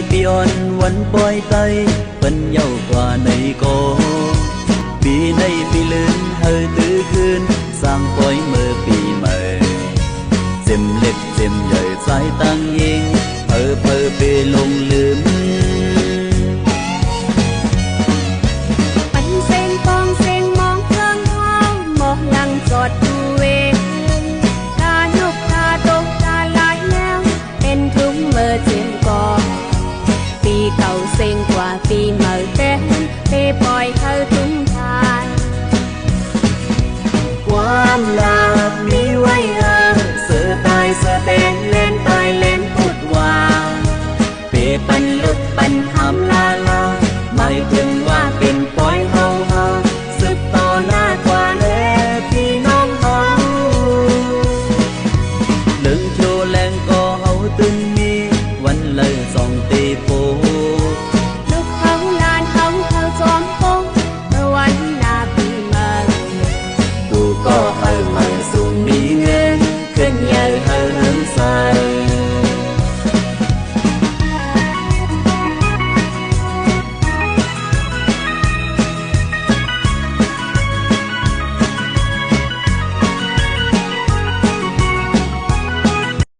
ปีอ่อนวันปล่อยไตเป็นเย้ากว่าในโกปีในปีลืนเฮอตื้อคืนสร้างปล่อยเมื่อปีใหม่เจ็มเล็กเจ็มใหญ่สายตั้งยิงเผลอไปลงลืมปันเซ็งฟองเซ็งมองเครื่องห้องมองลังสอดดูเวตานกตาตกตาลายแล้วเป็นทุ่งเมื่อเจียมกองปีเก่าเซ็งกว่าปีใหม่เต้นไปปล่อยเธอทุ่งทานความลับมีไว้เสือตายเสือเต้นเล่นตายเล่นพูดว่าเปปันลุดปันหำลาหมายถึงว่าเป็นปล่อยเฮาสืบต่อหน้ากว่าแลพี่น้องเฮาลึงโชแรงก็เฮาตึงมีวันเลยส่องตีโพ